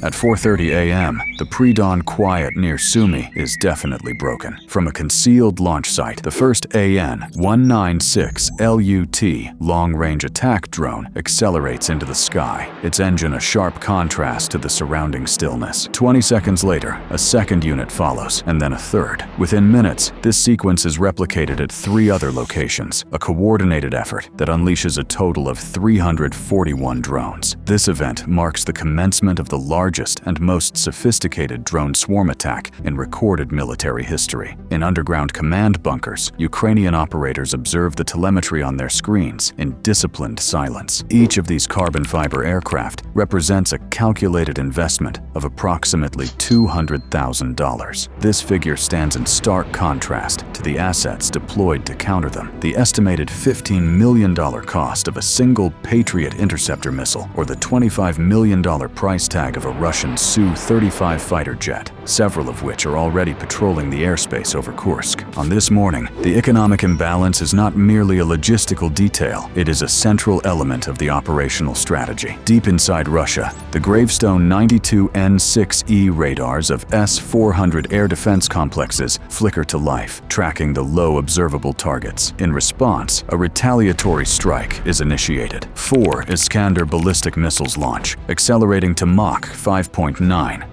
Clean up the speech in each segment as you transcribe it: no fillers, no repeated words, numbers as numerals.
At 4:30 a.m., the pre-dawn quiet near Sumy is definitely broken. From a concealed launch site, the first AN-196 LUT long-range attack drone accelerates into the sky, its engine a sharp contrast to the surrounding stillness. 20 seconds later, a second unit follows, and then a third. Within minutes, this sequence is replicated at 3 other locations, a coordinated effort that unleashes a total of 341 drones. This event marks the commencement of the largest and most sophisticated drone swarm attack in recorded military history. In underground command bunkers, Ukrainian operators observe the telemetry on their screens in disciplined silence. Each of these carbon fiber aircraft represents a calculated investment of approximately $200,000. This figure stands in stark contrast to the assets deployed to counter them. The estimated $15 million cost of a single Patriot interceptor missile, or the $25 million price tag of a Russian Su-35 fighter jet, several of which are already patrolling the airspace over Kursk. On this morning, the economic imbalance is not merely a logistical detail, it is a central element of the operational strategy. Deep inside Russia, the Gravestone 92N6E radars of S-400 air defense complexes flicker to life, tracking the low observable targets. In response, a retaliatory strike is initiated. 4 Iskander ballistic missiles launch, accelerating to Mach 5.9.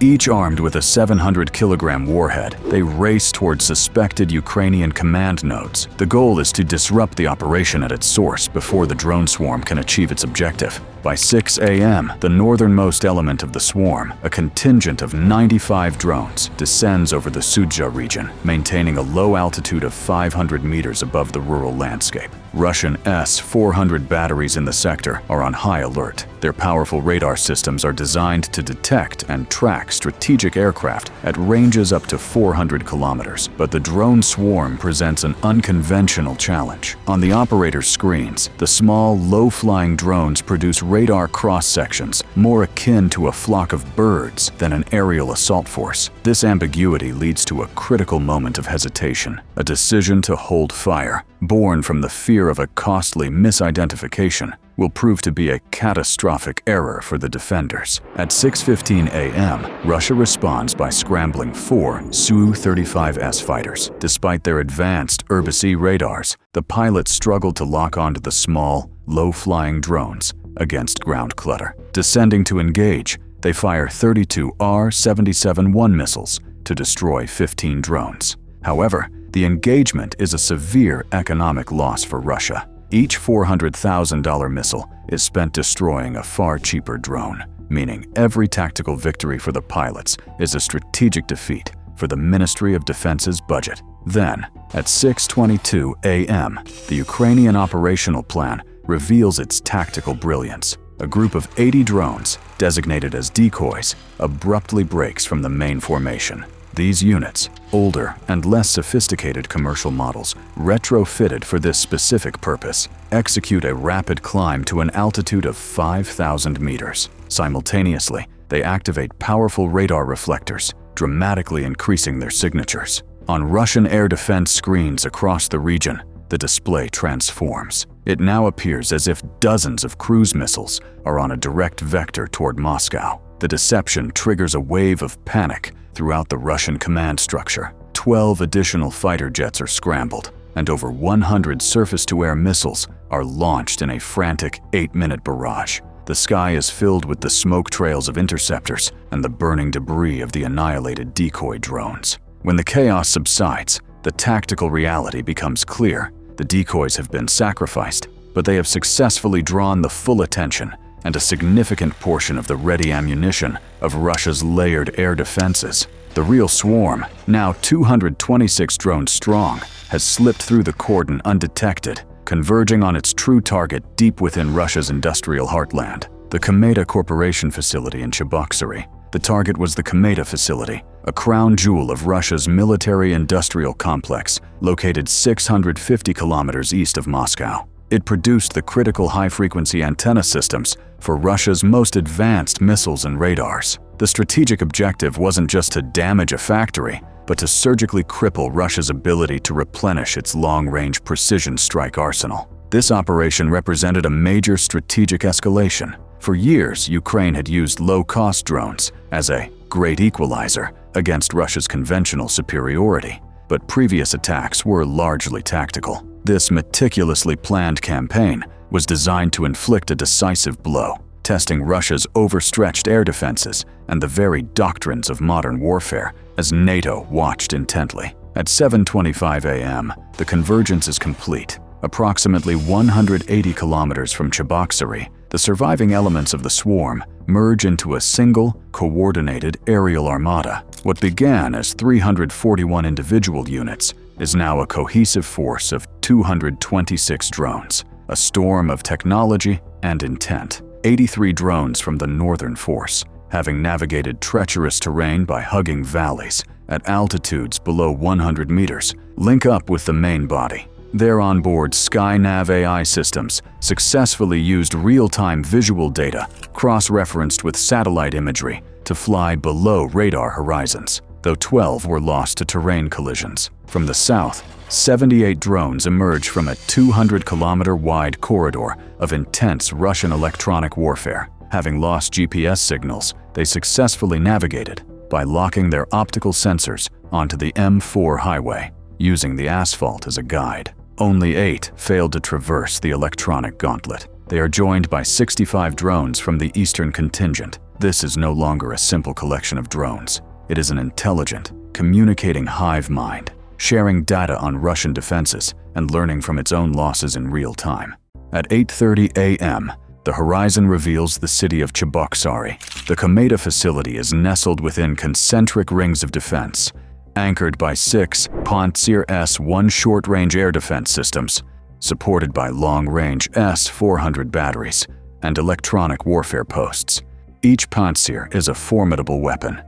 Each armed with a 700-kilogram warhead, they race towards suspected Ukrainian command nodes. The goal is to disrupt the operation at its source before the drone swarm can achieve its objective. By 6 a.m., the northernmost element of the swarm, a contingent of 95 drones, descends over the Sudzha region, maintaining a low altitude of 500 meters above the rural landscape. Russian S-400 batteries in the sector are on high alert. Their powerful radar systems are designed to detect and track strategic aircraft at ranges up to 400 kilometers. But the drone swarm presents an unconventional challenge. On the operator's screens, the small, low-flying drones produce radar cross-sections more akin to a flock of birds than an aerial assault force. This ambiguity leads to a critical moment of hesitation, a decision to hold fire, born from the fear of a costly misidentification, will prove to be a catastrophic error for the defenders. At 6:15 a.m., Russia responds by scrambling 4 Su-35S fighters. Despite their advanced Urbis-E radars, the pilots struggle to lock onto the small, low-flying drones against ground clutter. Descending to engage, they fire 32 R-77-1 missiles to destroy 15 drones. However, the engagement is a severe economic loss for Russia. Each $400,000 missile is spent destroying a far cheaper drone, meaning every tactical victory for the pilots is a strategic defeat for the Ministry of Defense's budget. Then, at 6:22 a.m., the Ukrainian operational plan reveals its tactical brilliance. A group of 80 drones, designated as decoys, abruptly breaks from the main formation. These units, older and less sophisticated commercial models, retrofitted for this specific purpose, execute a rapid climb to an altitude of 5,000 meters. Simultaneously, they activate powerful radar reflectors, dramatically increasing their signatures. On Russian air defense screens across the region, the display transforms. It now appears as if dozens of cruise missiles are on a direct vector toward Moscow. The deception triggers a wave of panic throughout the Russian command structure. 12 additional fighter jets are scrambled, and over 100 surface-to-air missiles are launched in a frantic 8-minute barrage. The sky is filled with the smoke trails of interceptors and the burning debris of the annihilated decoy drones. When the chaos subsides, the tactical reality becomes clear. The decoys have been sacrificed, but they have successfully drawn the full attention and a significant portion of the ready ammunition of Russia's layered air defenses. The real swarm, now 226 drones strong, has slipped through the cordon undetected, converging on its true target deep within Russia's industrial heartland, the Kometa Corporation facility in Cheboksary. The target was the Kometa facility, a crown jewel of Russia's military-industrial complex, located 650 kilometers east of Moscow. It produced the critical high-frequency antenna systems for Russia's most advanced missiles and radars. The strategic objective wasn't just to damage a factory, but to surgically cripple Russia's ability to replenish its long-range precision strike arsenal. This operation represented a major strategic escalation. For years, Ukraine had used low-cost drones as a great equalizer against Russia's conventional superiority, but previous attacks were largely tactical. This meticulously planned campaign was designed to inflict a decisive blow, testing Russia's overstretched air defenses and the very doctrines of modern warfare as NATO watched intently. At 7:25 a.m., the convergence is complete. Approximately 180 kilometers from Cheboksary, the surviving elements of the swarm merge into a single, coordinated aerial armada. What began as 341 individual units is now a cohesive force of 226 drones, a storm of technology and intent. 83 drones from the Northern Force, having navigated treacherous terrain by hugging valleys at altitudes below 100 meters, link up with the main body. Their onboard SkyNav AI systems successfully used real-time visual data cross-referenced with satellite imagery to fly below radar horizons, though 12 were lost to terrain collisions. From the south, 78 drones emerge from a 200-kilometer-wide corridor of intense Russian electronic warfare. Having lost GPS signals, they successfully navigated by locking their optical sensors onto the M4 highway, using the asphalt as a guide. Only 8 failed to traverse the electronic gauntlet. They are joined by 65 drones from the Eastern contingent. This is no longer a simple collection of drones. It is an intelligent, communicating hive mind, sharing data on Russian defenses and learning from its own losses in real time. At 8:30 a.m., the horizon reveals the city of Cheboksary. The Kometa facility is nestled within concentric rings of defense, anchored by 6 Pantsir S-1 short-range air defense systems, supported by long-range S-400 batteries and electronic warfare posts. Each Pantsir is a formidable weapon,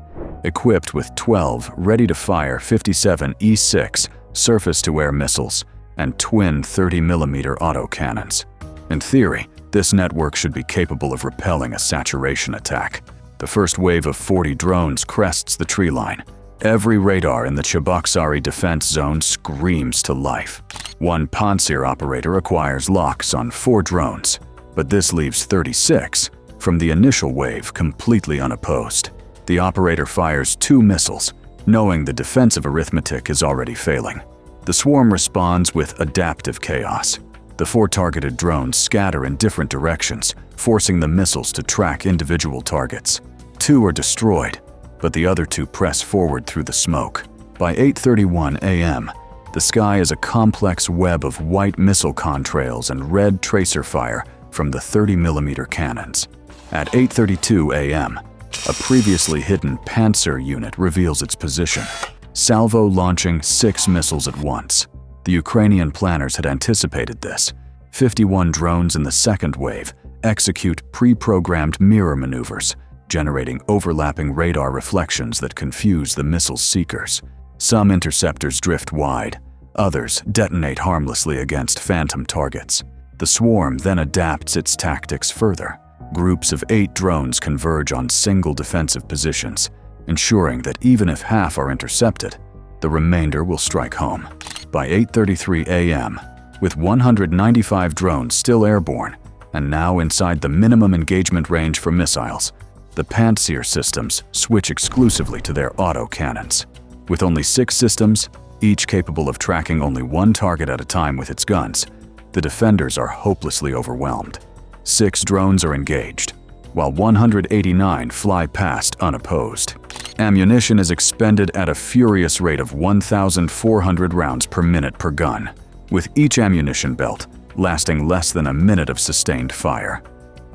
equipped with 12 ready-to-fire 57 E6 surface-to-air missiles and twin 30mm autocannons. In theory, this network should be capable of repelling a saturation attack. The first wave of 40 drones crests the tree line. Every radar in the Cheboksary defense zone screams to life. One Pantsir operator acquires locks on 4 drones, but this leaves 36 from the initial wave completely unopposed. The operator fires 2 missiles, knowing the defensive arithmetic is already failing. The swarm responds with adaptive chaos. The 4 targeted drones scatter in different directions, forcing the missiles to track individual targets. 2 are destroyed, but the other 2 press forward through the smoke. By 8:31 a.m., the sky is a complex web of white missile contrails and red tracer fire from the 30mm cannons. At 8:32 a.m., a previously hidden Pantsir unit reveals its position, salvo launching 6 missiles at once. The Ukrainian planners had anticipated this. 51 drones in the second wave execute pre-programmed mirror maneuvers, generating overlapping radar reflections that confuse the missile's seekers. Some interceptors drift wide, others detonate harmlessly against phantom targets. The swarm then adapts its tactics further. Groups of 8 drones converge on single defensive positions, ensuring that even if half are intercepted, the remainder will strike home. By 8:33 a.m., with 195 drones still airborne and now inside the minimum engagement range for missiles, the Pantsir systems switch exclusively to their autocannons. With only 6 systems, each capable of tracking only 1 target at a time with its guns, the defenders are hopelessly overwhelmed. 6 drones are engaged, while 189 fly past unopposed. Ammunition is expended at a furious rate of 1,400 rounds per minute per gun, with each ammunition belt lasting less than a minute of sustained fire.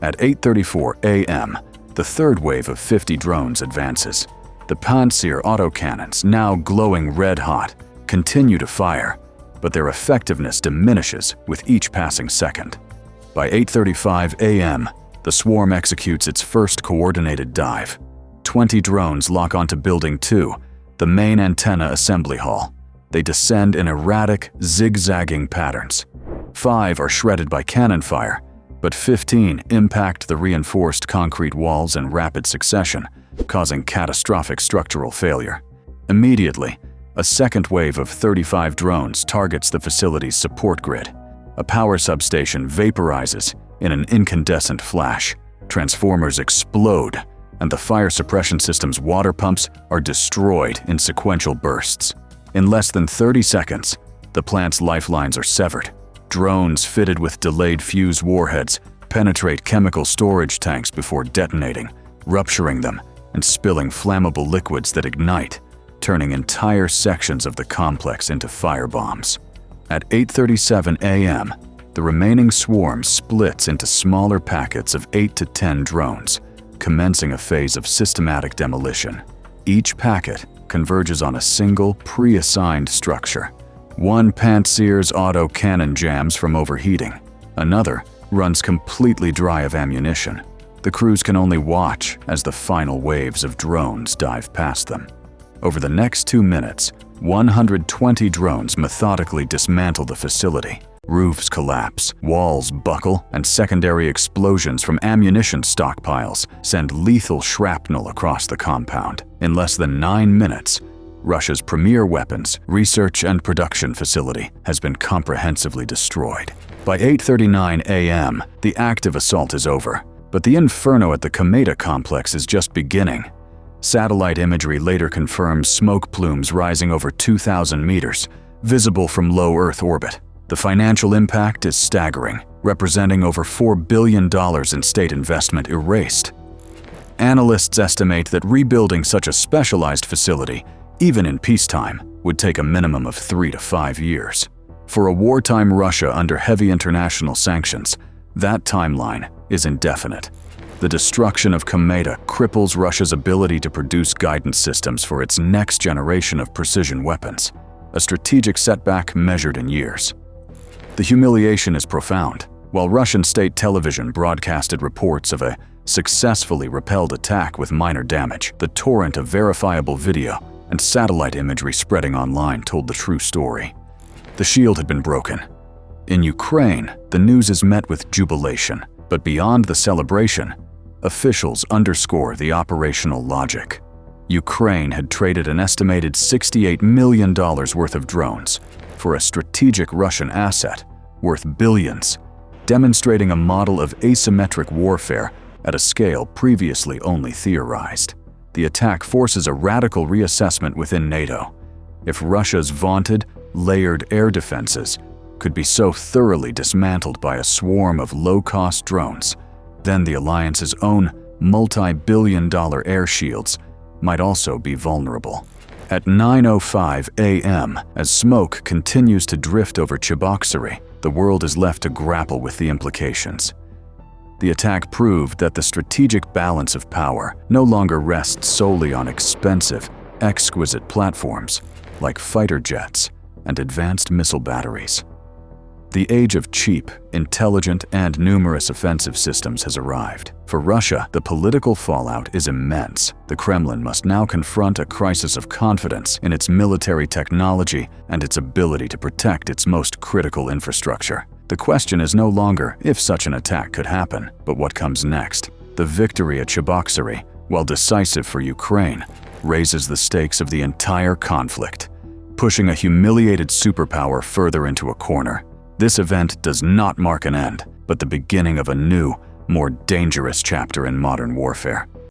At 8:34 a.m., the third wave of 50 drones advances. The Pantsir autocannons, now glowing red-hot, continue to fire, but their effectiveness diminishes with each passing second. By 8:35 a.m., the swarm executes its first coordinated dive. 20 drones lock onto Building 2, the main antenna assembly hall. They descend in erratic, zigzagging patterns. 5 are shredded by cannon fire, but 15 impact the reinforced concrete walls in rapid succession, causing catastrophic structural failure. Immediately, a second wave of 35 drones targets the facility's support grid. A power substation vaporizes in an incandescent flash, Transformers explode, and the fire suppression system's water pumps are destroyed in sequential bursts. In less than 30 seconds, the plant's lifelines are severed. Drones fitted with delayed fuse warheads penetrate chemical storage tanks before detonating, rupturing them and spilling flammable liquids that ignite, turning entire sections of the complex into firebombs. At 8:37 a.m., the remaining swarm splits into smaller packets of 8 to 10 drones, commencing a phase of systematic demolition. Each packet converges on a single, pre-assigned structure. One Pantsir's auto cannon jams from overheating. Another runs completely dry of ammunition. The crews can only watch as the final waves of drones dive past them. Over the next 2 minutes, 120 drones methodically dismantle the facility. Roofs collapse, walls buckle, and secondary explosions from ammunition stockpiles send lethal shrapnel across the compound. In less than 9 minutes, Russia's premier weapons, research and production facility has been comprehensively destroyed. By 8:39 a.m., the active assault is over, but the inferno at the Kometa complex is just beginning. Satellite imagery later confirms smoke plumes rising over 2,000 meters, visible from low Earth orbit. The financial impact is staggering, representing over $4 billion in state investment erased. Analysts estimate that rebuilding such a specialized facility, even in peacetime, would take a minimum of 3 to 5 years. For a wartime Russia under heavy international sanctions, that timeline is indefinite. The destruction of Kometa cripples Russia's ability to produce guidance systems for its next generation of precision weapons, a strategic setback measured in years. The humiliation is profound. While Russian state television broadcasted reports of a successfully repelled attack with minor damage, the torrent of verifiable video and satellite imagery spreading online told the true story. The shield had been broken. In Ukraine, the news is met with jubilation, but beyond the celebration, officials underscore the operational logic. Ukraine had traded an estimated $68 million worth of drones for a strategic Russian asset worth billions, demonstrating a model of asymmetric warfare at a scale previously only theorized. The attack forces a radical reassessment within NATO. If Russia's vaunted, layered air defenses could be so thoroughly dismantled by a swarm of low-cost drones, then the alliance's own multi-billion-dollar air shields might also be vulnerable. At 9:05 a.m., as smoke continues to drift over Cheboksary, the world is left to grapple with the implications. The attack proved that the strategic balance of power no longer rests solely on expensive, exquisite platforms like fighter jets and advanced missile batteries. The age of cheap, intelligent, and numerous offensive systems has arrived. For Russia, the political fallout is immense. The Kremlin must now confront a crisis of confidence in its military technology and its ability to protect its most critical infrastructure. The question is no longer if such an attack could happen, but what comes next. The victory at Cheboksary, while decisive for Ukraine, raises the stakes of the entire conflict, pushing a humiliated superpower further into a corner. This event does not mark an end, but the beginning of a new, more dangerous chapter in modern warfare.